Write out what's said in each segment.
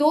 2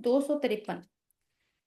253।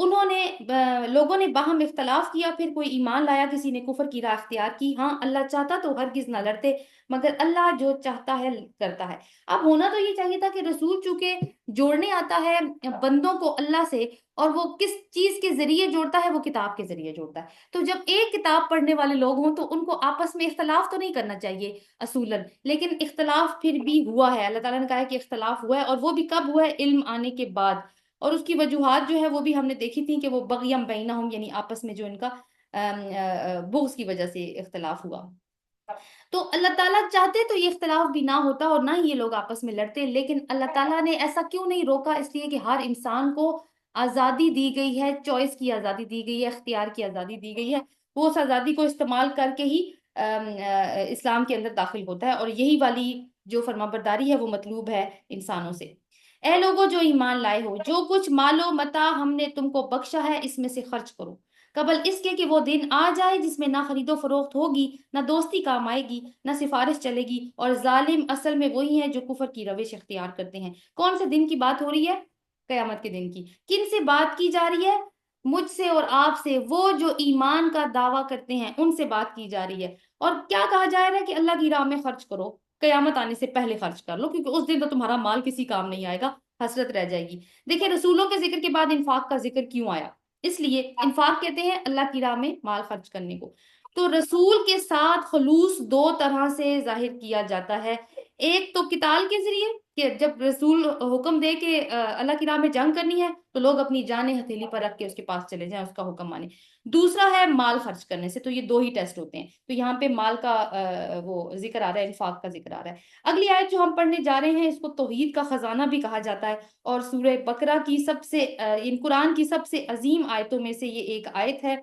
انہوں نے لوگوں نے باہم اختلاف کیا، پھر کوئی ایمان لایا، کسی نے کفر کی راہ اختیار کی۔ ہاں اللہ چاہتا تو ہرگز نہ لڑتے، مگر اللہ جو چاہتا ہے کرتا ہے۔ اب ہونا تو یہ چاہیے تھا کہ رسول چونکہ جوڑنے آتا ہے بندوں کو اللہ سے، اور وہ کس چیز کے ذریعے جوڑتا ہے؟ وہ کتاب کے ذریعے جوڑتا ہے۔ تو جب ایک کتاب پڑھنے والے لوگ ہوں تو ان کو آپس میں اختلاف تو نہیں کرنا چاہیے اصولاً، لیکن اختلاف پھر بھی ہوا ہے۔ اللہ تعالیٰ نے کہا ہے کہ اختلاف ہوا ہے، اور وہ بھی کب ہوا ہے؟ علم آنے کے بعد۔ اور اس کی وجوہات جو ہے وہ بھی ہم نے دیکھی تھی کہ وہ بغیم بینہم، یعنی آپس میں جو ان کا بغض کی وجہ سے اختلاف ہوا۔ تو اللہ تعالیٰ چاہتے تو یہ اختلاف بھی نہ ہوتا اور نہ ہی یہ لوگ آپس میں لڑتے، لیکن اللہ تعالیٰ نے ایسا کیوں نہیں روکا؟ اس لیے کہ ہر انسان کو آزادی دی گئی ہے، چوائس کی آزادی دی گئی ہے، اختیار کی آزادی دی گئی ہے۔ وہ اس آزادی کو استعمال کر کے ہی اسلام کے اندر داخل ہوتا ہے، اور یہی والی جو فرمانبرداری ہے وہ مطلوب ہے انسانوں سے۔ اے لوگوں جو ایمان لائے ہو، جو کچھ مال و متاع ہم نے تم کو بخشا ہے اس میں سے خرچ کرو، قبل اس کے کہ وہ دن آ جائے جس میں نہ خرید و فروخت ہوگی، نہ دوستی کام آئے گی، نہ سفارش چلے گی، اور ظالم اصل میں وہی ہیں جو کفر کی روش اختیار کرتے ہیں۔ کون سے دن کی بات ہو رہی ہے؟ قیامت کے دن کی۔ کن سے بات کی جا رہی ہے؟ مجھ سے اور آپ سے، وہ جو ایمان کا دعویٰ کرتے ہیں ان سے بات کی جا رہی ہے۔ اور کیا کہا جا رہا ہے؟ کہ اللہ کی راہ میں خرچ کرو، قیامت آنے سے پہلے خرچ کر لو، کیونکہ اس دن تو تمہارا مال کسی کام نہیں آئے گا، حسرت رہ جائے گی۔ دیکھیں رسولوں کے ذکر کے بعد انفاق کا ذکر کیوں آیا؟ اس لیے انفاق کہتے ہیں اللہ کی راہ میں مال خرچ کرنے کو۔ تو رسول کے ساتھ خلوص دو طرح سے ظاہر کیا جاتا ہے۔ ایک تو قتال کے ذریعے، کہ جب رسول حکم دے کہ اللہ کی راہ میں جنگ کرنی ہے تو لوگ اپنی جانیں ہتھیلی پر رکھ کے اس کے پاس چلے جائیں، اس کا حکم مانیں۔ دوسرا ہے مال خرچ کرنے سے۔ تو یہ دو ہی ٹیسٹ ہوتے ہیں۔ تو یہاں پہ مال کا وہ ذکر آ رہا ہے، انفاق کا ذکر آ رہا ہے۔ اگلی آیت جو ہم پڑھنے جا رہے ہیں اس کو توحید کا خزانہ بھی کہا جاتا ہے، اور سورہ بقرہ کی سب سے ان قرآن کی سب سے عظیم آیتوں میں سے یہ ایک آیت ہے۔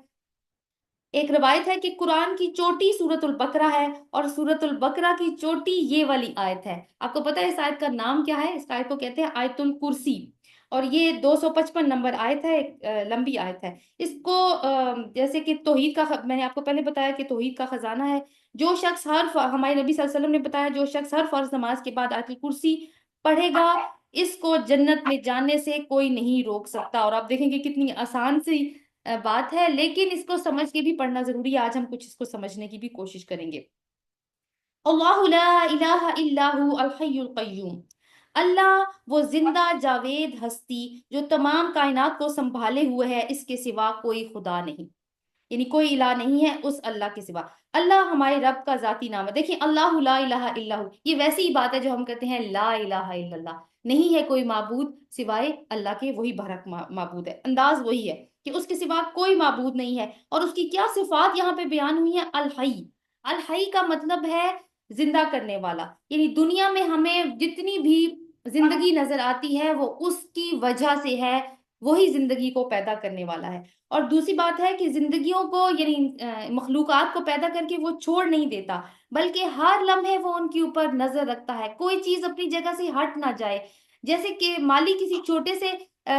ایک روایت ہے کہ قرآن کی چوٹی سورۃ البقرہ ہے، اور سورۃ البقرہ کی چوٹی یہ والی آیت ہے۔ آپ کو پتہ ہے اس آیت کا نام کیا ہے؟ اس آیت کو کہتے ہیں آیت الکرسی، اور یہ 255 نمبر آیت ہے، ایک لمبی آیت ہے۔ اس کو جیسے کہ توحید کا میں نے آپ کو پہلے بتایا کہ توحید کا خزانہ ہے۔ جو شخص ہمارے نبی صلی اللہ علیہ وسلم نے بتایا، جو شخص ہر فرض نماز کے بعد آیت الکرسی پڑھے گا اس کو جنت میں جانے سے کوئی نہیں روک سکتا۔ اور آپ دیکھیں گے کتنی آسان سی بات ہے، لیکن اس کو سمجھ کے بھی پڑھنا ضروری ہے۔ آج ہم کچھ اس کو سمجھنے کی بھی کوشش کریں گے۔ اللہ لا الہ الا هو الحی القیوم، اللہ وہ زندہ جاوید ہستی جو تمام کائنات کو سنبھالے ہوئے ہے، اس کے سوا کوئی خدا نہیں، یعنی کوئی الہ نہیں ہے اس اللہ کے سوا۔ اللہ ہمارے رب کا ذاتی نام ہے۔ دیکھیں اللہ لا الہ الا ہو، یہ ویسی ہی بات ہے جو ہم کہتے ہیں لا الہ الا اللہ، نہیں ہے کوئی معبود سوائے اللہ کے، وہی برحق معبود ہے۔ انداز وہی ہے کہ اس کے سوا کوئی معبود نہیں ہے۔ اور اس کی کیا صفات یہاں پہ بیان ہوئی ہیں؟ الحی۔ الحی کا مطلب ہے زندہ کرنے والا، یعنی دنیا میں ہمیں جتنی بھی زندگی نظر آتی ہے وہ اس کی وجہ سے ہے، وہی زندگی کو پیدا کرنے والا ہے۔ اور دوسری بات ہے کہ زندگیوں کو یعنی مخلوقات کو پیدا کر کے وہ چھوڑ نہیں دیتا، بلکہ ہر لمحے وہ ان کے اوپر نظر رکھتا ہے، کوئی چیز اپنی جگہ سے ہٹ نہ جائے۔ جیسے کہ مالی کسی چھوٹے سے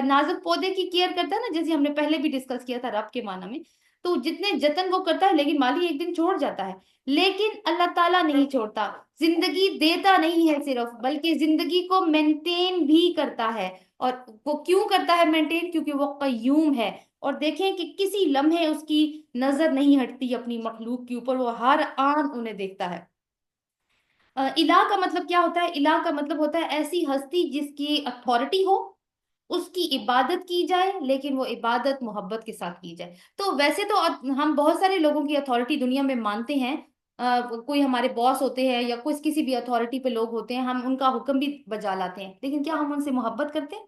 نازک پودے کی کیئر کرتا ہے نا، جیسے ہم نے پہلے بھی ڈسکس کیا تھا رب کے معنی میں، تو جتنے جتن وہ کرتا ہے لیکن مالی ایک دن چھوڑ جاتا ہے، لیکن اللہ تعالیٰ نہیں چھوڑتا۔ زندگی دیتا نہیں ہے صرف، بلکہ زندگی کو مینٹین بھی کرتا ہے۔ اور وہ کیوں کرتا ہے مینٹین؟ کیونکہ وہ قیوم ہے۔ اور دیکھیں کہ کسی لمحے اس کی نظر نہیں ہٹتی اپنی مخلوق کے اوپر، وہ ہر آن انہیں دیکھتا ہے۔ الہ کا مطلب کیا ہوتا ہے؟ الہ کا مطلب ہوتا ہے ایسی ہستی جس کی اتھارٹی ہو، اس کی عبادت کی جائے، لیکن وہ عبادت محبت کے ساتھ کی جائے۔ تو ویسے تو ہم بہت سارے لوگوں کی اتھارٹی دنیا میں مانتے ہیں، کوئی ہمارے باس ہوتے ہیں یا کسی بھی اتھارٹی پہ لوگ ہوتے ہیں، ہم ان کا حکم بھی بجا لاتے ہیں، لیکن کیا ہم ان سے محبت کرتے ہیں؟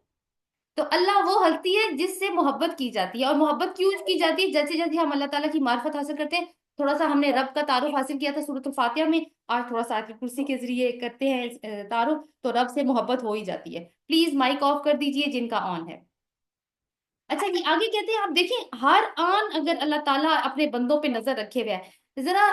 تو اللہ وہ ہستی ہے جس سے محبت کی جاتی ہے۔ اور محبت کیوں کی جاتی ہے؟ جیسے جیسے ہم اللہ تعالیٰ کی معرفت حاصل کرتے ہیں، تھوڑا سا ہم نے رب کا تعارف حاصل کیا تھا سورۃ الفاتحہ میں، آج تھوڑا سا آیت الکرسی کے ذریعے کرتے ہیں تعارف، تو رب سے محبت ہو ہی جاتی ہے۔ پلیز مائک آف کر دیجئے جن کا آن ہے۔ اچھا جی آگے کہتے ہیں، آپ دیکھیں ہر آن اگر اللہ تعالیٰ اپنے بندوں پہ نظر رکھے ہوئے ہے، ذرا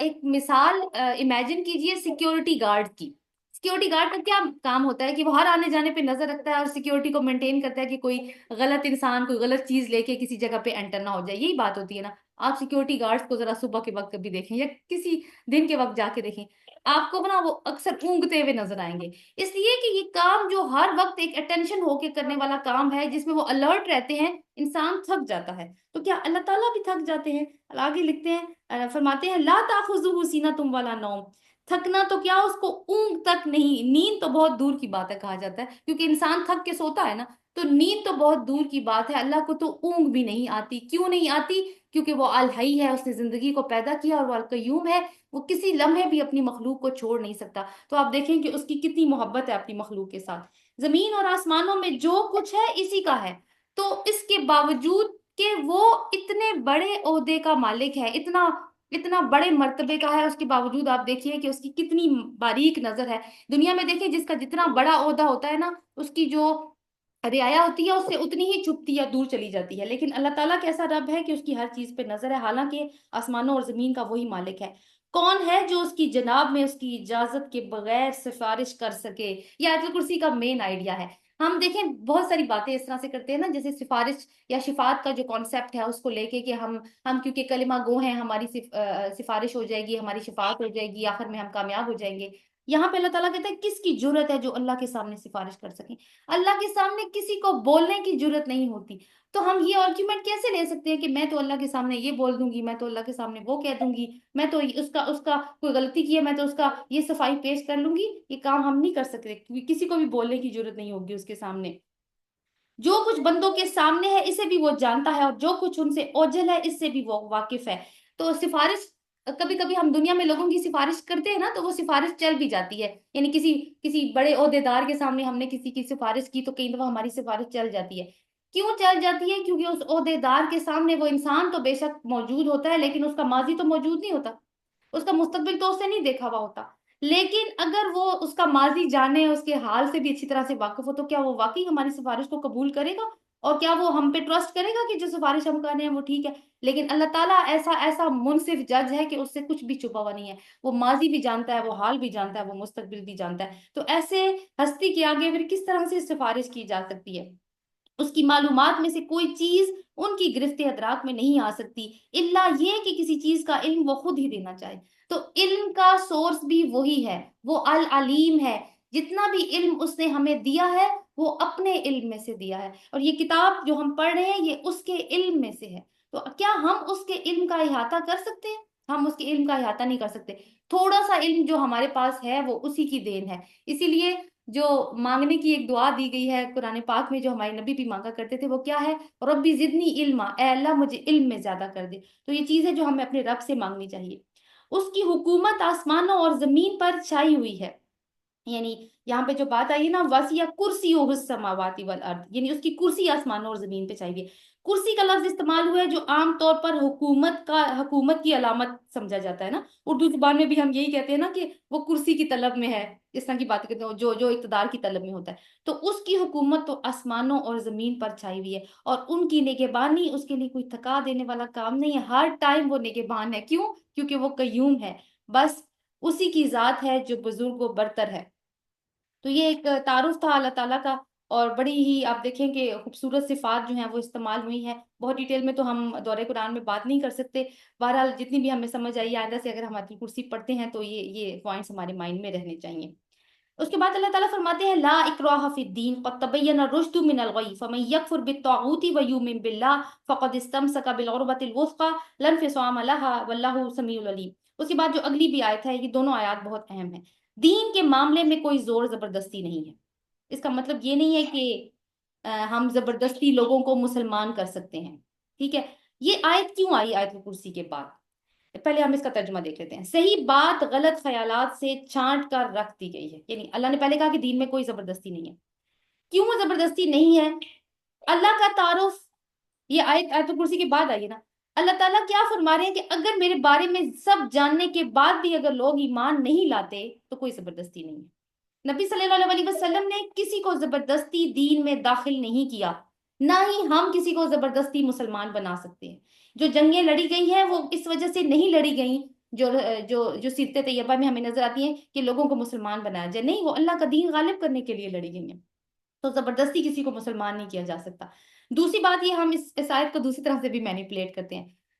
ایک مثال امیجن کیجئے سیکیورٹی گارڈ کی۔ سیکیورٹی گارڈ کا کیا کام ہوتا ہے؟ کہ وہ ہر آنے جانے پہ نظر رکھتا ہے اور سیکیورٹی کو مینٹین کرتا ہے کہ کوئی غلط انسان کوئی غلط چیز لے کے کسی جگہ پہ انٹر نہ ہو جائے، یہی بات ہوتی ہے نا۔ آپ سیکیورٹی گارڈز کو ذرا صبح کے وقت بھی دیکھیں یا کسی دن کے وقت جا کے دیکھیں، آپ کو نا وہ اکثر اونگتے ہوئے نظر آئیں گے، اس لیے کہ یہ کام جو ہر وقت ایک اٹینشن ہو کے کرنے والا کام ہے، جس میں وہ الرٹ رہتے ہیں، انسان تھک جاتا ہے۔ تو کیا اللہ تعالیٰ بھی تھک جاتے ہیں؟ آگے لکھتے ہیں، فرماتے ہیں لا تاخذہ سینۃ ولا نوم، تھکنا تو کیا اس کو اونگ تک نہیں، نیند تو بہت دور کی بات ہے کہا جاتا ہے، کیونکہ انسان تھک کے سوتا ہے نا، تو نیند تو بہت دور کی بات ہے، اللہ کو تو اونگ بھی نہیں آتی۔ کیوں نہیں آتی؟ کیونکہ وہ الحی ہے، اس نے زندگی کو پیدا کیا، اور وہ القیوم ہے، وہ کسی لمحے بھی اپنی مخلوق کو چھوڑ نہیں سکتا۔ تو آپ دیکھیں کہ اس کی کتنی محبت ہے اپنی مخلوق کے ساتھ۔ زمین اور آسمانوں میں جو کچھ ہے اسی کا ہے، تو اس کے باوجود کہ وہ اتنے بڑے عہدے کا مالک ہے، اتنا اتنا بڑے مرتبے کا ہے، اس کے باوجود آپ دیکھیے کہ اس کی کتنی باریک نظر ہے۔ دنیا میں دیکھیں جس کا جتنا بڑا عہدہ ہوتا ہے نا، اس کی جو رعایا ہوتی ہے اس سے اتنی ہی چھپتی ہے، دور چلی جاتی ہے، لیکن اللہ تعالیٰ کیسا رب ہے کہ اس کی ہر چیز پہ نظر ہے، حالانکہ آسمانوں اور زمین کا وہی مالک ہے۔ کون ہے جو اس کی جناب میں اس کی اجازت کے بغیر سفارش کر سکے؟ یہ آیت الکرسی کا مین آئیڈیا ہے۔ ہم دیکھیں بہت ساری باتیں اس طرح سے کرتے ہیں نا، جیسے سفارش یا شفاعت کا جو کانسیپٹ ہے اس کو لے کے کہ ہم کیونکہ کلمہ گو ہیں، ہماری سفارش ہو جائے گی، ہماری شفاعت ہو جائے گی، آخر میں ہم کامیاب ہو جائیں گے۔ یہاں پہ اللہ تعالیٰ کہتے ہیں کس کی جرت ہے جو اللہ کے سامنے سفارش کر سکے؟ اللہ کے سامنے کسی کو بولنے کی جرت نہیں ہوتی۔ تو ہم یہ آرگیومنٹ کیسے لے سکتے ہیں کہ میں تو اللہ کے سامنے یہ بول دوں گی، میں تو اللہ کے سامنے وہ کہہ دوں گی، میں تو اس کا کوئی غلطی کی ہے میں تو اس کا یہ صفائی پیش کر لوں گی؟ یہ کام ہم نہیں کر سکتے، کیونکہ کسی کو بھی بولنے کی ضرورت نہیں ہوگی اس کے سامنے۔ جو کچھ بندوں کے سامنے ہے اسے بھی وہ جانتا ہے، اور جو کچھ ان سے اوجھل ہے اس سے بھی وہ واقف ہے۔ تو سفارش، کبھی کبھی ہم دنیا میں لوگوں کی سفارش کرتے ہیں نا، تو وہ سفارش چل بھی جاتی ہے، یعنی کسی کسی بڑے عہدے دار کے سامنے ہم نے کسی کی سفارش کی تو کئی دفعہ ہماری سفارش چل جاتی ہے۔ کیوں چل جاتی ہے؟ کیونکہ اس عہدے دار کے سامنے وہ انسان تو بے شک موجود ہوتا ہے، لیکن اس کا ماضی تو موجود نہیں ہوتا، اس کا مستقبل تو اس نے نہیں دیکھا ہوا ہوتا۔ لیکن اگر وہ اس کا ماضی جانے، اس کے حال سے بھی اچھی طرح سے واقف ہو، تو کیا وہ واقعی ہماری سفارش کو قبول کرے گا؟ اور کیا وہ ہم پہ ٹرسٹ کرے گا کہ جو سفارش ہم کر رہے ہیں وہ ٹھیک ہے؟ لیکن اللہ تعالیٰ ایسا ایسا منصف جج ہے کہ اس سے کچھ بھی چھپا ہوا نہیں ہے، وہ ماضی بھی جانتا ہے، وہ حال بھی جانتا ہے، وہ مستقبل بھی جانتا ہے۔ تو ایسے ہستی کے آگے پھر کس طرح سے سفارش کی جا سکتی ہے؟ اس کی معلومات میں سے کوئی چیز ان کی گرفت ادراک میں نہیں آ سکتی، الا یہ کہ کسی چیز کا علم وہ خود ہی دینا چاہے۔ تو علم کا سورس بھی وہی ہے، وہ العلیم ہے۔ جتنا بھی علم اس نے ہمیں دیا ہے وہ اپنے علم میں سے دیا ہے، اور یہ کتاب جو ہم پڑھ رہے ہیں یہ اس کے علم میں سے ہے۔ تو کیا ہم اس کے علم کا احاطہ کر سکتے ہیں؟ ہم اس کے علم کا احاطہ نہیں کر سکتے۔ تھوڑا سا علم جو ہمارے پاس ہے وہ اسی کی دین ہے۔ اسی لیے جو مانگنے کی ایک دعا دی گئی ہے قرآن پاک میں، جو ہمارے نبی بھی مانگا کرتے تھے، وہ کیا ہے؟ ربی زدنی علما، اے اللہ مجھے علم میں زیادہ کر دے۔ تو یہ چیز ہے جو ہمیں اپنے رب سے مانگنی چاہیے۔ اس کی حکومت آسمانوں اور زمین پر چھائی ہوئی ہے، یعنی یہاں پہ جو بات آئی ہے نا، وسیع کرسیہ السماوات والارض، یعنی اس کی کرسی آسمانوں اور زمین پہ چاہیے۔ کرسی کا لفظ استعمال ہوا ہے جو عام طور پر حکومت کی علامت سمجھا جاتا ہے نا، اردو زبان میں بھی ہم یہی کہتے ہیں نا کہ وہ کرسی کی طلب میں ہے، اس طرح کی بات کرتے ہیں جو جو اقتدار کی طلب میں ہوتا ہے۔ تو اس کی حکومت تو آسمانوں اور زمین پر چھائی ہوئی ہے، اور ان کی نگہبانی اس کے لیے کوئی تھکا دینے والا کام نہیں ہے، ہر ٹائم وہ نگہبان ہے۔ کیوں؟ کیونکہ وہ قیوم ہے، بس اسی کی ذات ہے جو بزرگ و برتر ہے۔ تو یہ ایک تعارف تھا اللہ تعالیٰ کا، اور بڑی ہی آپ دیکھیں کہ خوبصورت صفات جو ہیں وہ استعمال ہوئی ہیں۔ بہت ڈیٹیل میں تو ہم دورہ قرآن میں بات نہیں کر سکتے، بہرحال جتنی بھی ہمیں سمجھ آئی، آئندہ سے اگر ہم آیت الکرسی پڑھتے ہیں تو یہ پوائنٹس ہمارے مائنڈ میں رہنے چاہیے۔ اس کے بعد اللہ تعالیٰ فرماتے ہیں لا اکراہ فی الدین قد تبین الرشد من الغی فمن یکفر بالطاغوت ویؤمن باللہ فقد استمسک بالعروۃ الوثقی لا انفصام لها واللہ سمیع العلیم۔ اس کے بعد جو اگلی بھی آیت ہے، یہ دونوں آیات بہت اہم ہیں۔ دین کے معاملے میں کوئی زور زبردستی نہیں ہے، اس کا مطلب یہ نہیں ہے کہ ہم زبردستی لوگوں کو مسلمان کر سکتے ہیں، ٹھیک ہے؟ یہ آیت کیوں آئی آیت الکرسی کے بعد؟ پہلے ہم اس کا ترجمہ دیکھ لیتے ہیں۔ صحیح بات غلط خیالات سے چھانٹ کر رکھ دی گئی ہے، یعنی اللہ نے پہلے کہا کہ دین میں کوئی زبردستی نہیں ہے۔ کیوں زبردستی نہیں ہے؟ اللہ کا تعارف، یہ آیت الکرسی کے بعد آئی ہے نا۔ اللہ تعالیٰ کیا فرما رہے ہیں کہ اگر میرے بارے میں سب جاننے کے بعد بھی اگر لوگ ایمان نہیں لاتے تو کوئی زبردستی نہیں ہے۔ نبی صلی اللہ علیہ وسلم نے کسی کو زبردستی دین میں داخل نہیں کیا، نہ ہی ہم کسی کو زبردستی مسلمان بنا سکتے ہیں۔ جو جنگیں لڑی گئی ہیں وہ اس وجہ سے نہیں لڑی گئیں جو جو جو سیرت طیبہ میں ہمیں نظر آتی ہیں کہ لوگوں کو مسلمان بنایا جائے، نہیں، وہ اللہ کا دین غالب کرنے کے لیے لڑی گئی ہیں۔ تو زبردستی کسی کو مسلمان نہیں کیا جا سکتا۔ دوسری بات یہ، ہم اس آیت کو دوسری طرح سے بھی مینیپولیٹ کرتے ہیں۔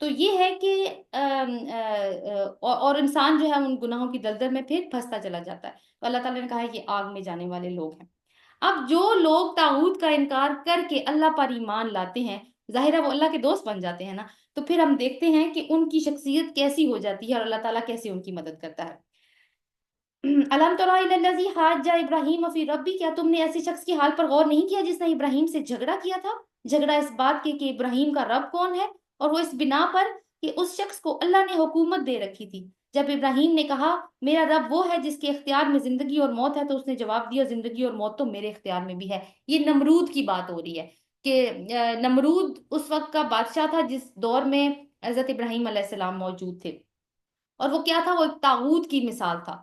تو یہ ہے کہ اور انسان جو ہے ان گناہوں کی دلدل میں پھر پھنستا چلا جاتا ہے. تو اللہ تعالیٰ نے کہا ہے یہ آگ میں جانے والے لوگ ہیں. اب جو لوگ طاغوت کا انکار کر کے اللہ پر ایمان لاتے ہیں، ظاہر ہے وہ اللہ کے دوست بن جاتے ہیں نا. تو پھر ہم دیکھتے ہیں کہ ان کی شخصیت کیسی ہو جاتی ہے اور اللہ تعالیٰ کیسے ان کی مدد کرتا ہے. الم تر الی الذی حاج ابراہیم فی ربی، کیا تم نے ایسے شخص کی حال پر غور نہیں کیا جس نے ابراہیم سے جھگڑا کیا تھا؟ جھگڑا اس بات کے کہ ابراہیم کا رب کون ہے، اور وہ اس بنا پر کہ اس شخص کو اللہ نے حکومت دے رکھی تھی. جب ابراہیم نے کہا میرا رب وہ ہے جس کے اختیار میں زندگی اور موت ہے، تو اس نے جواب دیا زندگی اور موت تو میرے اختیار میں بھی ہے. یہ نمرود کی بات ہو رہی ہے کہ نمرود اس وقت کا بادشاہ تھا جس دور میں حضرت ابراہیم علیہ السلام موجود تھے. اور وہ کیا تھا؟ وہ ایک طاغوت کی مثال تھا.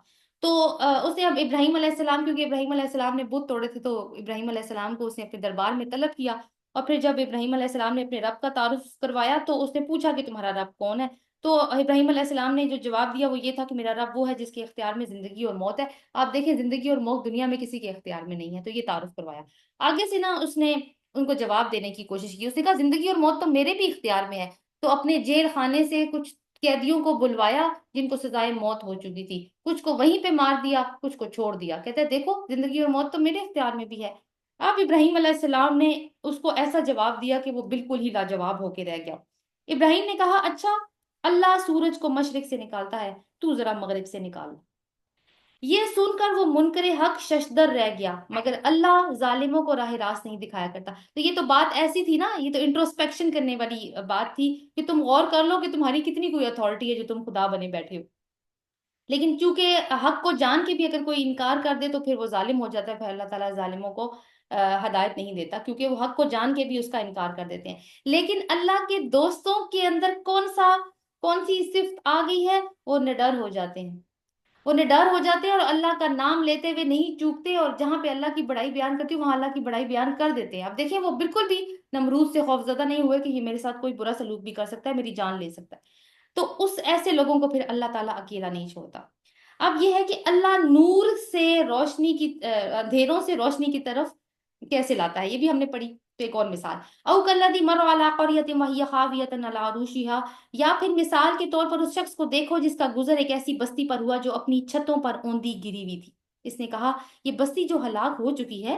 تو اس نے اب ابراہیم علیہ السلام، کیونکہ ابراہیم علیہ السلام نے بت توڑے تھے، تو ابراہیم علیہ السلام کو اس نے اپنے دربار میں طلب کیا. اور پھر جب ابراہیم علیہ السلام نے اپنے رب کا تعارف کروایا تو اس نے پوچھا کہ تمہارا رب کون ہے. تو ابراہیم علیہ السلام نے جو جواب دیا وہ یہ تھا کہ میرا رب وہ ہے جس کے اختیار میں زندگی اور موت ہے. آپ دیکھیں زندگی اور موت دنیا میں کسی کے اختیار میں نہیں ہے. تو یہ تعارف کروایا. آگے سے نا اس نے ان کو جواب دینے کی کوشش کی. اس نے کہا زندگی اور موت تو میرے بھی اختیار میں ہے. تو اپنے جیل خانے سے کچھ قیدیوں کو بلوایا جن کو سزائے موت ہو چکی تھی. کچھ کو وہیں پہ مار دیا، کچھ کو چھوڑ دیا. کہتے ہیں دیکھو زندگی اور موت تو میرے اختیار میں بھی ہے. اب ابراہیم علیہ السلام نے اس کو ایسا جواب دیا کہ وہ بالکل ہی لاجواب ہو کے رہ گیا. ابراہیم نے کہا اچھا، اللہ سورج کو مشرق سے نکالتا ہے، تو ذرا مغرب سے نکال. یہ سن کر وہ منکر حق ششدر رہ گیا، مگر اللہ ظالموں کو راہ راست نہیں دکھایا کرتا. تو یہ تو بات ایسی تھی نا، یہ تو انٹروسپیکشن کرنے والی بات تھی کہ تم غور کر لو کہ تمہاری کتنی کوئی اتھارٹی ہے جو تم خدا بنے بیٹھے ہو. لیکن چونکہ حق کو جان کے بھی اگر کوئی انکار کر دے تو پھر وہ ظالم ہو جاتا ہے. پھر اللہ تعالیٰ ظالموں کو ہدایت نہیں دیتا، کیونکہ وہ حق کو جان کے بھی اس کا انکار کر دیتے ہیں. لیکن اللہ کے دوستوں کے اندر کون سی صفت آ گئی ہے؟ وہ نڈر ہو جاتے ہیں. وہ نڈر ہو جاتے ہیں اور اللہ کا نام لیتے ہوئے نہیں چوکتے، اور جہاں پہ اللہ کی بڑائی بیان کرتی وہاں اللہ کی بڑائی بیان کر دیتے ہیں. اب دیکھیں وہ بالکل بھی نمرود سے خوفزدہ نہیں ہوئے کہ یہ میرے ساتھ کوئی برا سلوک بھی کر سکتا ہے، میری جان لے سکتا ہے. تو اس ایسے لوگوں کو پھر اللہ تعالیٰ اکیلا نہیں چھوڑتا. اب یہ ہے کہ اللہ نور سے روشنی کی اندھیروں سے روشنی کی طرف کیسے لاتا ہے، یہ بھی ہم نے پڑھی. تو ایک اور مثال، او کلذی مر علی قریۃ وہی خاویۃ علی عروشها، یا پھر مثال کے طور پر اس شخص کو دیکھو جس کا گزر ایک ایسی بستی پر ہوا جو اپنی چھتوں پر اوندھی گری ہوئی تھی. اس نے کہا یہ بستی جو ہلاک ہو چکی ہے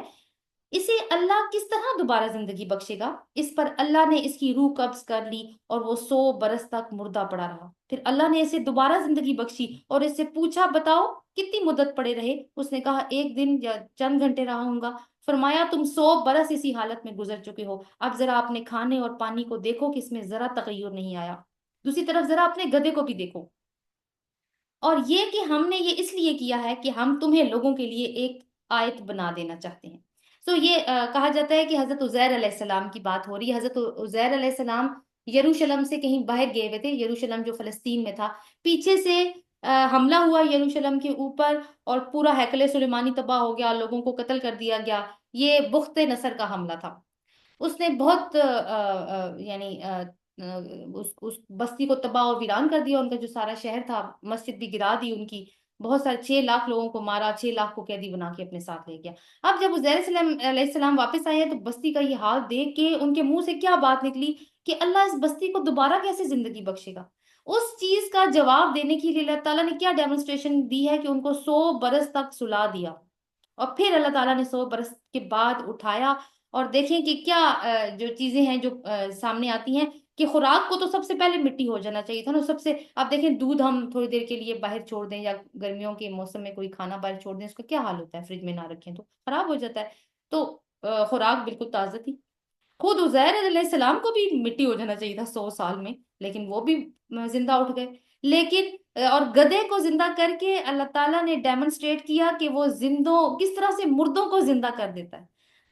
اسے اللہ کس طرح دوبارہ زندگی بخشے گا؟ اس پر اللہ نے اس کی روح قبض کر لی اور وہ 100 برس تک مردہ پڑا رہا. پھر اللہ نے اسے دوبارہ زندگی بخشی اور اس سے پوچھا بتاؤ کتنی مدت پڑے رہے؟ اس نے کہا ایک دن یا چند گھنٹے رہا ہوں گا. فرمایا تم 100 برس اسی حالت میں گزر چکے ہو. اب ذرا اپنے کھانے اور پانی کو دیکھو کہ اس میں ذرا تغیر نہیں آیا. دوسری طرف ذرا اپنے گدھے کو بھی دیکھو. اور یہ کہ ہم نے یہ اس لیے کیا ہے کہ ہم تمہیں لوگوں کے لیے ایک آیت بنا دینا چاہتے ہیں. سو یہ کہا جاتا ہے کہ حضرت عزیر علیہ السلام کی بات ہو رہی ہے. حضرت عزیر علیہ السلام یروشلم سے کہیں باہر گئے ہوئے تھے. یروشلم جو فلسطین میں تھا، پیچھے سے حملہ ہوا یروشلم کے اوپر اور پورا ہیکل سلیمانی تباہ ہو گیا، لوگوں کو قتل کر دیا گیا. یہ بخت نصر کا حملہ تھا. اس نے بہت یعنی اس بستی کو تباہ و ویران کر دیا. ان کا جو سارا شہر تھا، مسجد بھی گرا دی ان کی. بہت سارے 6 لاکھ لوگوں کو مارا، 6 لاکھ کو قیدی بنا کے اپنے ساتھ لے گیا. اب جب عزیر علیہ السلام واپس آئے ہیں تو بستی کا یہ حال دیکھ کے ان کے منہ سے کیا بات نکلی کہ اللہ اس بستی کو دوبارہ کیسے زندگی بخشے گا. اس چیز کا جواب دینے کے لیے اللہ تعالیٰ نے کیا ڈیمونسٹریشن دی ہے کہ ان کو 100 برس تک سلا دیا، اور پھر اللہ تعالیٰ نے 100 برس کے بعد اٹھایا. اور دیکھیں کہ کیا جو چیزیں ہیں جو سامنے آتی ہیں کہ خوراک کو تو سب سے پہلے مٹی ہو جانا چاہیے تھا نا. سب سے آپ دیکھیں دودھ ہم تھوڑی دیر کے لیے باہر چھوڑ دیں یا گرمیوں کے موسم میں کوئی کھانا باہر چھوڑ دیں، اس کا کیا حال ہوتا ہے؟ فریج میں نہ رکھیں تو خراب ہو جاتا ہے. تو خوراک بالکل تازہ تھی. خود عزیر علیہ السلام کو بھی مٹی ہو جانا چاہیے تھا 100 سال میں، لیکن وہ بھی زندہ اٹھ گئے. لیکن اور گدھے کو زندہ کر کے اللہ تعالیٰ نے ڈیمونسٹریٹ کیا کہ وہ زندوں کس طرح سے مردوں کو زندہ کر دیتا ہے.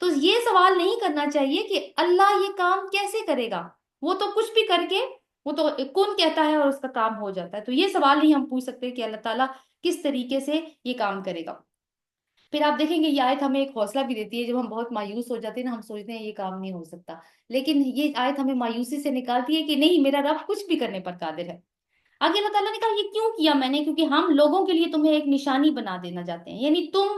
تو یہ سوال نہیں کرنا چاہیے کہ اللہ یہ کام کیسے کرے گا. وہ تو کچھ بھی کر کے وہ تو کون کہتا ہے اور اس کا کام ہو جاتا ہے. تو یہ سوال نہیں ہم پوچھ سکتے کہ اللہ تعالیٰ کس طریقے سے یہ کام کرے گا. پھر آپ دیکھیں گے یہ آیت ہمیں ایک حوصلہ بھی دیتی ہے. جب ہم بہت مایوس ہو جاتے ہیں نا، ہم سوچتے ہیں یہ کام نہیں ہو سکتا، لیکن یہ آیت ہمیں مایوسی سے نکالتی ہے کہ نہیں، میرا رب کچھ بھی کرنے پر قادر ہے. آگے اللہ تعالیٰ نے کہا یہ کیوں کیا میں نے؟ کیونکہ ہم لوگوں کے لیے تمہیں ایک نشانی بنا دینا چاہتے ہیں. یعنی تم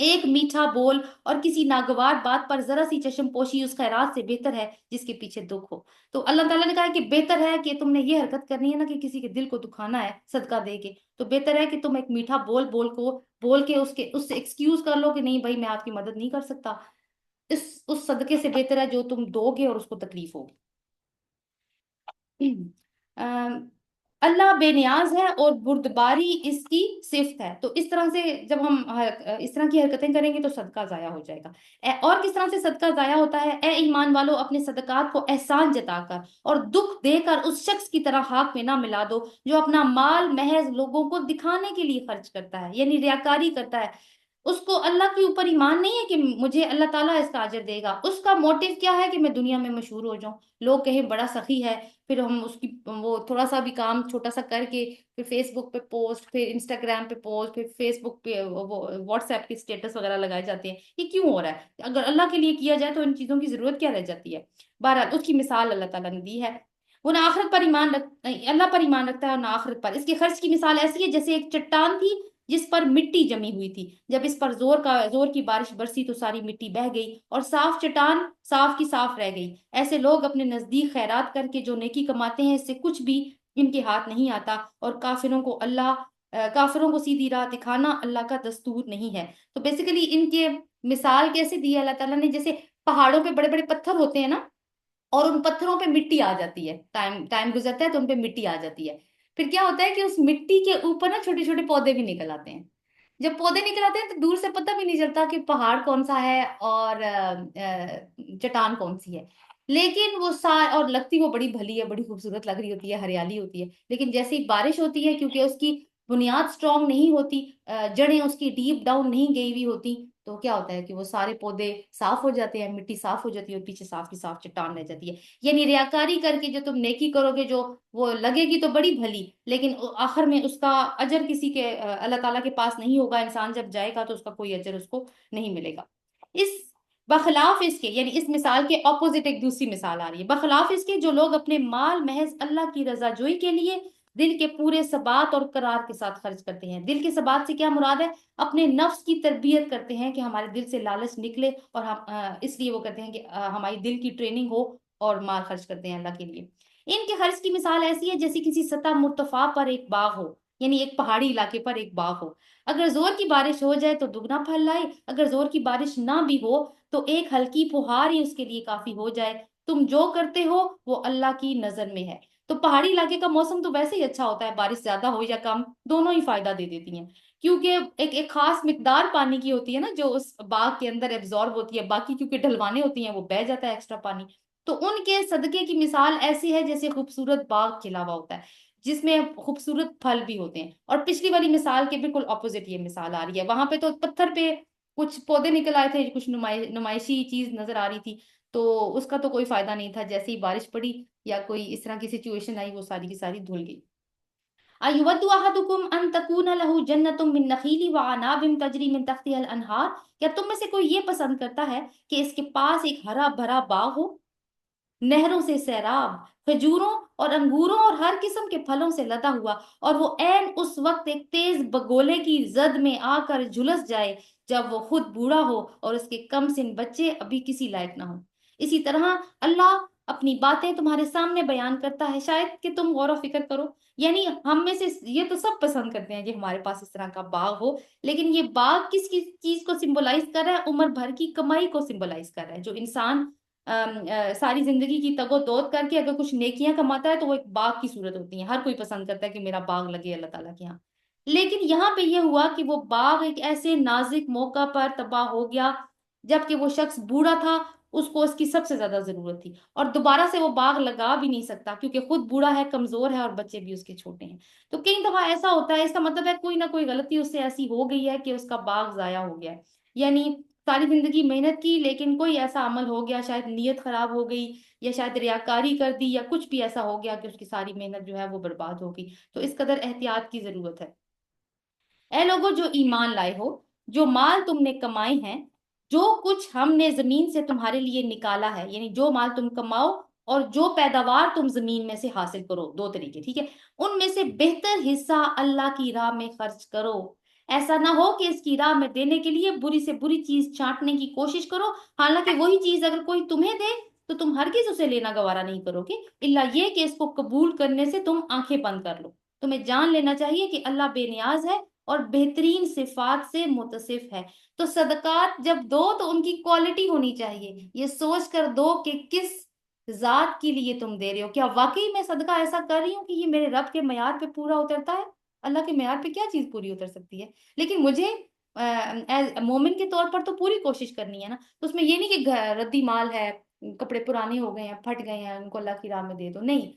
ایک میٹھا بول اور کسی ناگوار بات پر ذرا سی چشم پوشی اس خیرات سے بہتر ہے جس کے پیچھے دکھ ہو۔ تو اللہ تعالیٰ نے کہا ہے کہ بہتر ہے کہ تم نے یہ حرکت کرنی ہے نا، کہ کسی کے دل کو دکھانا ہے صدقہ دے کے، تو بہتر ہے کہ تم ایک میٹھا بول کے اس سے ایکسکیوز کر لو کہ نہیں بھائی میں آپ کی مدد نہیں کر سکتا۔ اس صدقے سے بہتر ہے جو تم دو گے اور اس کو تکلیف ہوگی۔ ام، اللہ بے نیاز ہے اور بردباری اس کی صفت ہے۔ تو اس طرح سے جب ہم اس طرح کی حرکتیں کریں گے تو صدقہ ضائع ہو جائے گا۔ اور کس طرح سے صدقہ ضائع ہوتا ہے؟ اے ایمان والو، اپنے صدقات کو احسان جتا کر اور دکھ دے کر اس شخص کی طرح حق میں نہ ملا دو جو اپنا مال محض لوگوں کو دکھانے کے لیے خرچ کرتا ہے، یعنی ریاکاری کرتا ہے۔ اس کو اللہ کے اوپر ایمان نہیں ہے کہ مجھے اللہ تعالیٰ اس کا اجر دے گا، اس کا موٹیو کیا ہے کہ میں دنیا میں مشہور ہو جاؤں، لوگ کہیں بڑا سخی ہے، پھر ہم اس کی وہ تھوڑا سا بھی کام چھوٹا سا کر کے پھر فیس بک پہ پوسٹ، پھر انسٹاگرام پہ پوسٹ، پھر فیس بک پہ واٹس ایپ کے اسٹیٹس وغیرہ لگائے جاتے ہیں۔ یہ کیوں ہو رہا ہے؟ اگر اللہ کے لیے کیا جائے تو ان چیزوں کی ضرورت کیا رہ جاتی ہے؟ بہرحال اس کی مثال اللہ تعالیٰ نے دی ہے۔ وہ نہ آخرت پر اللہ پر ایمان رکھتا ہے اور نہ آخرت پر۔ اس کے خرچ کی مثال ایسی ہے جیسے ایک چٹان تھی جس پر مٹی جمی ہوئی تھی، جب اس پر زور کی بارش برسی تو ساری مٹی بہہ گئی اور صاف چٹان صاف کی صاف رہ گئی۔ ایسے لوگ اپنے نزدیک خیرات کر کے جو نیکی کماتے ہیں اس سے کچھ بھی ان کے ہاتھ نہیں آتا، اور کافروں کو سیدھی راہ دکھانا اللہ کا دستور نہیں ہے۔ تو بیسیکلی ان کے مثال کیسے دی ہے اللہ تعالیٰ نے؟ جیسے پہاڑوں پہ بڑے بڑے پتھر ہوتے ہیں نا، اور ان پتھروں پہ مٹی آ جاتی ہے، ٹائم گزرتا ہے تو ان پہ مٹی آ جاتی ہے، پھر کیا ہوتا ہے کہ اس مٹی کے اوپر نا چھوٹے چھوٹے پودے بھی نکل آتے ہیں۔ جب پودے نکل آتے ہیں تو دور سے پتہ بھی نہیں چلتا کہ پہاڑ کون سا ہے اور چٹان کون سی ہے، لیکن اور لگتی وہ بڑی بھلی ہے، بڑی خوبصورت لگ رہی ہوتی ہے، ہریالی ہوتی ہے، لیکن جیسے ہی بارش ہوتی ہے کیونکہ اس کی بنیاد اسٹرانگ نہیں ہوتی، جڑیں اس کی ڈیپ ڈاؤن نہیں گئی ہوئی ہوتی، تو کیا ہوتا ہے کہ وہ سارے پودے صاف ہو جاتے ہیں، مٹی صاف ہو جاتی ہے اور پیچھے صاف کی صاف چٹان رہ جاتی ہے۔ یعنی ریاکاری کر کے جو تم نیکی کرو گے، جو وہ لگے گی تو بڑی بھلی، لیکن آخر میں اس کا اجر کسی کے اللہ تعالیٰ کے پاس نہیں ہوگا۔ انسان جب جائے گا تو اس کا کوئی اجر اس کو نہیں ملے گا۔ اس بخلاف اس کے، یعنی اس مثال کے اپوزٹ ایک دوسری مثال آ رہی ہے، بخلاف اس کے جو لوگ اپنے مال محض اللہ کی رضا جوئی کے لیے دل کے پورے ثبات اور قرار کے ساتھ خرچ کرتے ہیں۔ دل کے ثبات سے کیا مراد ہے؟ اپنے نفس کی تربیت کرتے ہیں کہ ہمارے دل سے لالچ نکلے، اور ہم اس لیے وہ کرتے ہیں کہ ہماری دل کی ٹریننگ ہو، اور مال خرچ کرتے ہیں اللہ کے لیے۔ ان کے خرچ کی مثال ایسی ہے جیسے کسی سطح مرتفع پر ایک باغ ہو، یعنی ایک پہاڑی علاقے پر ایک باغ ہو، اگر زور کی بارش ہو جائے تو دگنا پھل لائے، اگر زور کی بارش نہ بھی ہو تو ایک ہلکی پھوہار ہی اس کے لیے کافی ہو جائے۔ تم جو کرتے ہو وہ اللہ کی نظر میں ہے۔ تو پہاڑی علاقے کا موسم تو ویسے ہی اچھا ہوتا ہے، بارش زیادہ ہو یا کم دونوں ہی فائدہ دے دیتی ہیں، کیونکہ ایک خاص مقدار پانی کی ہوتی ہے نا جو اس باغ کے اندر ایبزارب ہوتی ہے، باقی کیونکہ ڈھلوانے ہوتی ہیں وہ بہہ جاتا ہے ایکسٹرا پانی۔ تو ان کے صدقے کی مثال ایسی ہے جیسے خوبصورت باغ کھلا ہوا ہوتا ہے جس میں خوبصورت پھل بھی ہوتے ہیں۔ اور پچھلی والی مثال کے بالکل اپوزٹ یہ مثال آ رہی ہے، وہاں پہ تو پتھر پہ کچھ پودے نکل آئے تھے، کچھ نمائشی چیز نظر آ رہی تھی، تو اس کا تو کوئی فائدہ نہیں تھا، جیسے ہی بارش پڑی یا کوئی اس طرح کی سچویشن آئی وہ ساری کی ساری دھل گئی۔ ایود احدکم ان تکون له جنت من نخیل وعناب تجری من تحتها الانہار، کیا تم میں سے کوئی یہ پسند کرتا ہے کہ اس کے پاس ایک ہرا بھرا باغ ہو، نہروں سے سیراب، کھجوروں اور انگوروں اور ہر قسم کے پھلوں سے لدا ہوا، اور وہ عین اس وقت ایک تیز بگولے کی زد میں آ کر جھلس جائے جب وہ خود بوڑھا ہو اور اس کے کم سن بچے ابھی کسی لائق نہ ہو۔ اسی طرح اللہ اپنی باتیں تمہارے سامنے بیان کرتا ہے، شاید کہ تم غور و فکر کرو۔ یعنی ہم میں سے یہ تو سب پسند کرتے ہیں کہ ہمارے پاس اس طرح کا باغ ہو، لیکن یہ باغ کس چیز کو سمبولائز کر رہا ہے؟ عمر بھر کی کمائی کو سمبولائز کر رہا ہے۔ جو انسان ساری زندگی کی تگ و دود کر کے اگر کچھ نیکیاں کماتا ہے تو وہ ایک باغ کی صورت ہوتی ہیں، ہر کوئی پسند کرتا ہے کہ میرا باغ لگے اللہ تعالیٰ کے یہاں۔ لیکن یہاں پہ یہ ہوا کہ وہ باغ ایک ایسے نازک موقع پر تباہ ہو گیا جبکہ وہ شخص بوڑھا تھا، اس کو اس کی سب سے زیادہ ضرورت تھی، اور دوبارہ سے وہ باغ لگا بھی نہیں سکتا کیونکہ خود بوڑھا ہے، کمزور ہے، اور بچے بھی اس کے چھوٹے ہیں۔ تو کئی دفعہ ایسا ہوتا ہے، اس کا مطلب ہے کوئی نہ کوئی غلطی اس سے ایسی ہو گئی ہے کہ اس کا باغ ضائع ہو گیا ہے، یعنی ساری زندگی محنت کی لیکن کوئی ایسا عمل ہو گیا، شاید نیت خراب ہو گئی یا شاید ریاکاری کر دی یا کچھ بھی ایسا ہو گیا کہ اس کی ساری محنت جو ہے وہ برباد ہو گئی۔ تو اس قدر احتیاط کی ضرورت ہے۔ اے لوگوں جو ایمان لائے ہو، جو مال تم نے کمائے ہیں، جو کچھ ہم نے زمین سے تمہارے لیے نکالا ہے، یعنی جو مال تم کماؤ اور جو پیداوار تم زمین میں سے حاصل کرو، دو طریقے، ٹھیک ہے، ان میں سے بہتر حصہ اللہ کی راہ میں خرچ کرو۔ ایسا نہ ہو کہ اس کی راہ میں دینے کے لیے بری سے بری چیز چھانٹنے کی کوشش کرو، حالانکہ وہی چیز اگر کوئی تمہیں دے تو تم ہرگز اسے لینا گوارا نہیں کرو گے، الا یہ کہ اس کو قبول کرنے سے تم آنکھیں بند کر لو۔ تمہیں جان لینا چاہیے کہ اللہ بے نیاز ہے اور بہترین صفات سے متصف ہے۔ تو صدقات جب دو تو ان کی کوالٹی ہونی چاہیے، یہ سوچ کر دو کہ کس ذات کے لیے تم دے رہے ہو، کیا واقعی میں صدقہ ایسا کر رہی ہوں کہ یہ میرے رب کے معیار پہ پورا اترتا ہے؟ اللہ کے معیار پہ کیا چیز پوری اتر سکتی ہے؟ لیکن مجھے ایز مومن کے طور پر تو پوری کوشش کرنی ہے نا، تو اس میں یہ نہیں کہ ردی مال ہے، کپڑے پرانے ہو گئے ہیں، پھٹ گئے ہیں، ان کو اللہ کی راہ میں دے دو، نہیں،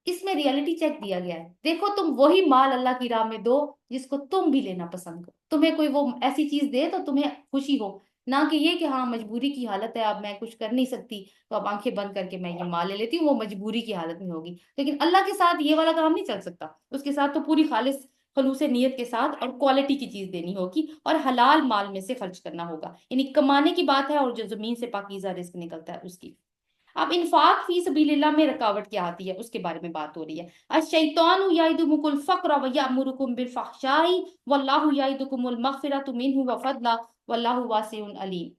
اس میں ریئلٹی چیک دیا گیا ہے، دیکھو تم وہی مال اللہ کی راہ میں دو جس کو تم بھی لینا پسند کرو، تمہیں کوئی وہ ایسی چیز دے تو تمہیں خوشی ہو، نہ کہ یہ کہ ہاں مجبوری کی حالت ہے، اب میں کچھ کر نہیں سکتی تو اب آنکھیں بند کر کے میں یہ مال لے لیتی ہوں، وہ مجبوری کی حالت میں ہوگی، لیکن اللہ کے ساتھ یہ والا کام نہیں چل سکتا، اس کے ساتھ تو پوری خالص خلوص نیت کے ساتھ اور کوالٹی کی چیز دینی ہوگی اور حلال مال میں سے خرچ کرنا ہوگا، یعنی کمانے کی بات ہے اور جو زمین سے پاکیزہ رزق نکلتا ہے اس کی۔ اب انفاق فی سبیل اللہ میں رکاوٹ کیا آتی ہے اس کے بارے میں بات ہو رہی ہے۔ الشیطان یعدکم الفقر ویأمرکم بالفحشاء واللہ یعدکم المغفرۃ منہ وفضلا واللہ واسع علیم۔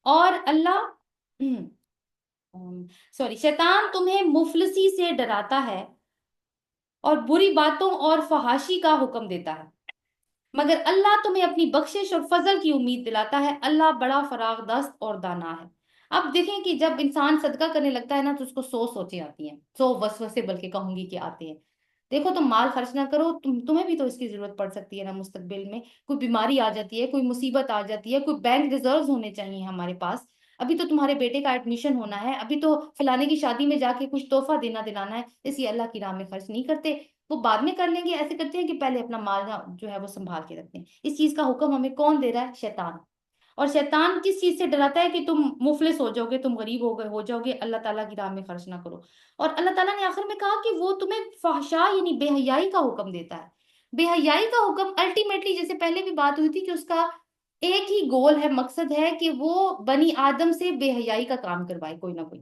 اور اللہ شیطان تمہیں مفلسی سے ڈراتا ہے اور بری باتوں اور فحاشی کا حکم دیتا ہے، مگر اللہ تمہیں اپنی بخشش اور فضل کی امید دلاتا ہے، اللہ بڑا فراغ دست اور دانا ہے۔ اب دیکھیں کہ جب انسان صدقہ کرنے لگتا ہے نا تو اس کو 100 سوچیں آتی ہیں، 100 وسوسے بلکہ کہوں گی کہ آتے ہیں۔ دیکھو تم مال خرچ نہ کرو، تمہیں بھی تو اس کی ضرورت پڑ سکتی ہے نا مستقبل میں، کوئی بیماری آ جاتی ہے، کوئی مصیبت آ جاتی ہے، کوئی بینک ریزروز ہونے چاہیے ہمارے پاس، ابھی تو تمہارے بیٹے کا ایڈمیشن ہونا ہے، ابھی تو فلانے کی شادی میں جا کے کچھ تحفہ دینا دلانا ہے، اس لیے اللہ کی راہ میں خرچ نہیں کرتے، وہ بعد میں کر لیں گے، ایسے کرتے ہیں کہ پہلے اپنا مال جو ہے وہ سنبھال کے رکھتے ہیں۔ اس چیز کا حکم ہمیں کون دے رہا ہے؟ شیطان۔ اور شیطان کس چیز سے ڈراتا ہے؟ کہ تم مفلس ہو جاؤ گے، تم غریب ہو جاؤ گے، اللہ تعالیٰ کی راہ میں خرچ نہ کرو۔ اور اللہ تعالیٰ نے آخر میں کہا کہ وہ تمہیں فحشاء یعنی بے حیائی کا حکم دیتا ہے۔ بے حیائی کا حکم الٹیمیٹلی، جیسے پہلے بھی بات ہوئی تھی، کہ اس کا ایک ہی گول ہے، مقصد ہے کہ وہ بنی آدم سے بے حیائی کا کام کروائے کوئی نہ کوئی۔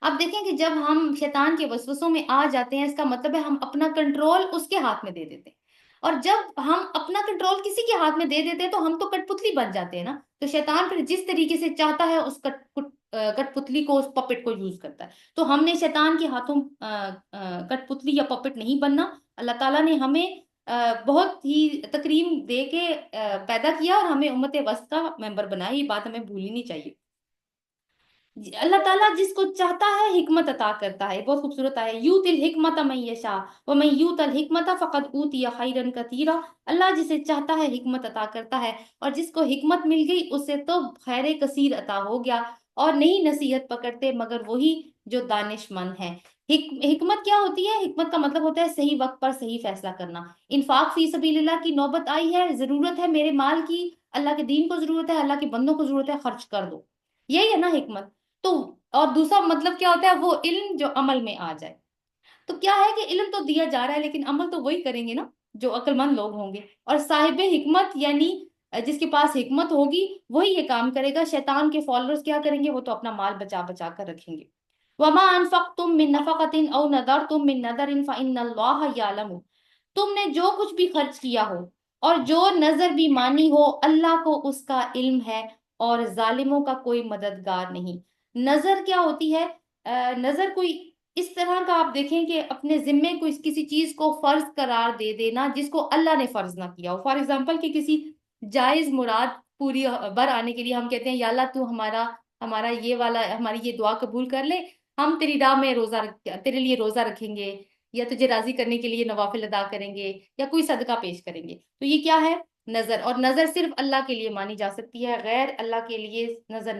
اب دیکھیں کہ جب ہم شیطان کے وسوسوں میں آ جاتے ہیں، اس کا مطلب ہے ہم اپنا کنٹرول اس کے ہاتھ میں دے دیتے ہیں، اور جب ہم اپنا کنٹرول کسی کے ہاتھ میں دے دیتے ہیں تو ہم تو کٹ پتلی بن جاتے ہیں نا، تو شیطان پھر جس طریقے سے چاہتا ہے اس کٹ پتلی کو، اس پپٹ کو یوز کرتا ہے۔ تو ہم نے شیطان کے ہاتھوں کٹ پتلی یا پپٹ نہیں بننا، اللہ تعالیٰ نے ہمیں بہت ہی تکریم دے کے پیدا کیا اور ہمیں امت وسط کا ممبر بنایا، یہ بات ہمیں بھولنی نہیں چاہیے۔ اللہ تعالیٰ جس کو چاہتا ہے حکمت عطا کرتا ہے، بہت خوبصورت ہے، یوت الحکمت من یشاء ومن یوت الحکمت فقد اوتی خیرا کثیرا۔ اللہ جسے چاہتا ہے حکمت عطا کرتا ہے، اور جس کو حکمت مل گئی اسے تو خیر کثیر عطا ہو گیا، اور نہیں نصیحت پکڑتے مگر وہی جو دانش مند ہے۔ حکمت کیا ہوتی ہے؟ حکمت کا مطلب ہوتا ہے صحیح وقت پر صحیح فیصلہ کرنا۔ انفاق فی سبیل اللہ کی نوبت آئی ہے، ضرورت ہے میرے مال کی، اللہ کے دین کو ضرورت ہے، اللہ کے بندوں کو ضرورت ہے، خرچ کر دو، یہی ہے نا حکمت۔ تو اور دوسرا مطلب کیا ہوتا ہے؟ وہ علم جو عمل میں آ جائے۔ تو کیا ہے کہ علم تو دیا جا رہا ہے لیکن عمل تو وہی کریں گے نا جو عقل مند لوگ ہوں گے، اور صاحب حکمت یعنی جس کے پاس حکمت ہوگی وہی یہ کام کرے گا۔ شیطان کے فالوورز کیا کریں گے؟ وہ تو اپنا مال بچا بچا کر رکھیں گے۔ وما انفقتم من نفقة او نذرتم من نذر فإن الله يعلم۔ تم نے جو کچھ بھی خرچ کیا ہو اور جو نظر بھی مانی ہو، اللہ کو اس کا علم ہے، اور ظالموں کا کوئی مددگار نہیں۔ نظر کیا ہوتی ہے؟ نظر کوئی اس طرح کا، آپ دیکھیں کہ اپنے ذمے کوئی کسی چیز کو فرض قرار دے دینا جس کو اللہ نے فرض نہ کیا ہو، فار ایگزامپل کہ کسی جائز مراد پوری بر آنے کے لیے ہم کہتے ہیں یا اللہ تو ہمارا یہ والا، ہماری یہ دعا قبول کر لے، ہم تیری راہ میں تیرے لیے روزہ رکھیں گے، یا تجھے راضی کرنے کے لیے نوافل ادا کریں گے، یا کوئی صدقہ پیش کریں گے، تو یہ کیا ہے؟ نظر۔ اور نظر صرف اللہ کے لیے مانی جا سکتی ہے، غیر اللہ کے لیے نظر نہیں